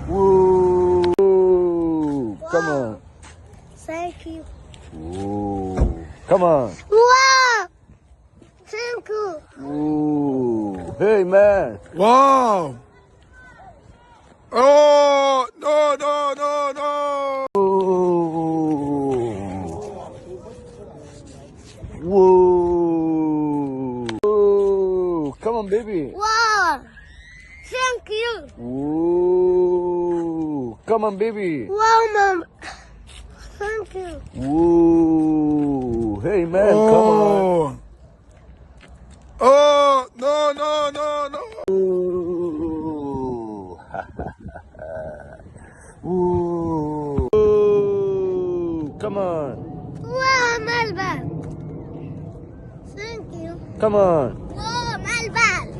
Woo! Come on. Thank you. Woo! Come on. Wow! Thank you. Woo! Hey man. Wow! Oh, no, no, no, no! Woo! Woo! Woo! Come on, baby. Wow! Thank you. Woo! Come on, baby. Wow, Mom. Thank you. Woo! Hey man, come on. Oh, no, no, no, no! Woo! Woo! Come on. Wow, Melbourne. Thank you. Come on. Oh, Melbourne.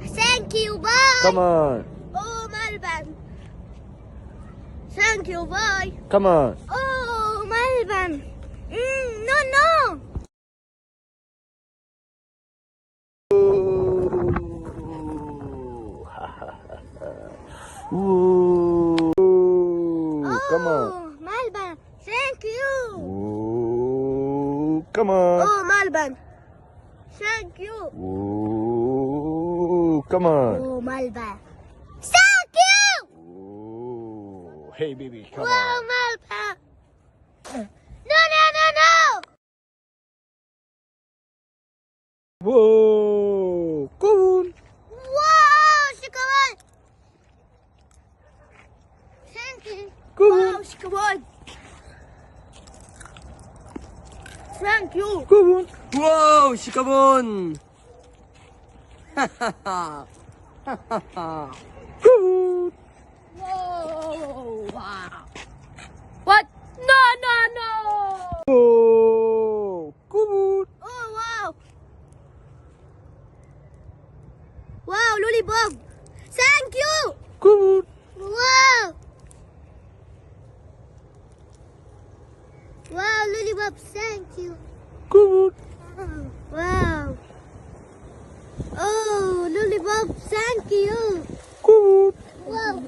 Thank you. Bye. Come on. Oh, Melbourne. Thank you. Bye. Come on. Oh, Melbourne. No, no. Woo! Come on. Oh, Melbourne. Thank you. Woo! Come on. Oh, Melbourne. Thank you. Woo! Come on. Oh, Melbourne. Thank you. Woo! Hey baby, come Wow, on. Melbourne. No, no, no, no. Whoa! Come on. Wow, Shikawan. Thank you. Come Wow, on. Shikawan. Thank you. Come on. Wow, Shikabon! Come on. Whoa, wow. What? No, no, no. Whoa! Come on. Oh, wow. Wow, lollipop. Thank you. Come on. Wow. Wow, lollipop. Thank you. Come on. Wow. Oh, lollipop. Thank you. Come on. Wow.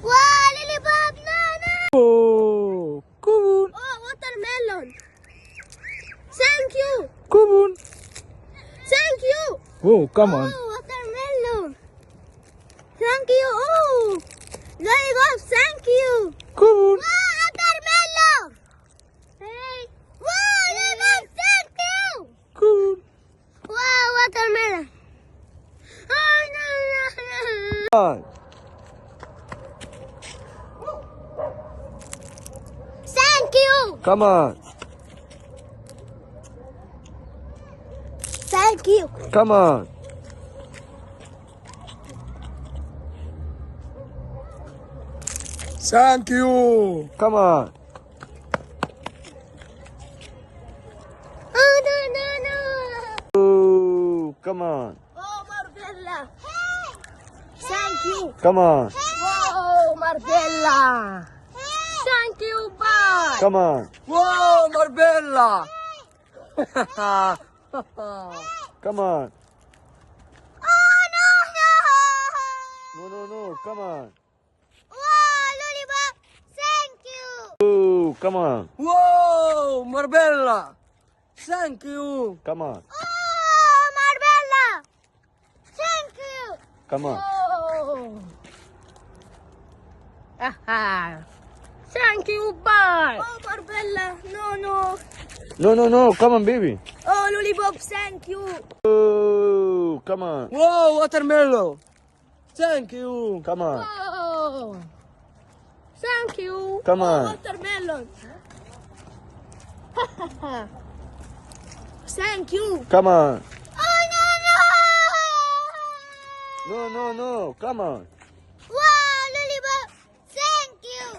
Wow, lollipop. No, no. Whoa! Come on. Oh, watermelon. Thank you. Come on. Thank you. Whoa! Come on. Oh, watermelon. Thank you. Oh, lollipop. Thank you. Come on. Wow, watermelon. Hey. Wow, lollipop. Thank you. Come on. Wow, watermelon. Oh, no, no, no. Come on. Thank you. Come on. Thank you. Come on. Thank you! Come on. Oh, no, no, no. Whoa! Come on. Oh, Marbella. Thank you. Come on. Whoa, Marbella. Thank you, bye. Come on. Wow, Marbella! Come on. Oh, no, no. No, no, no. Come on. Wow, lollipop. Thank you. Whoa! Come on. Wow, Marbella! Thank you! Come on. Oh, Marbella. Thank you. Come on. Oh. Aha. Thank you, bye. Oh, Marbella. No, no. No, no, no. Come on, baby. Oh, lollipop. Thank you. Whoa! Come on. Wow, watermelon! Thank you! Come on. Oh. Thank you. Come on. Oh, watermelon. Thank you. Come on. Oh, no, no. No, no, no. Come on.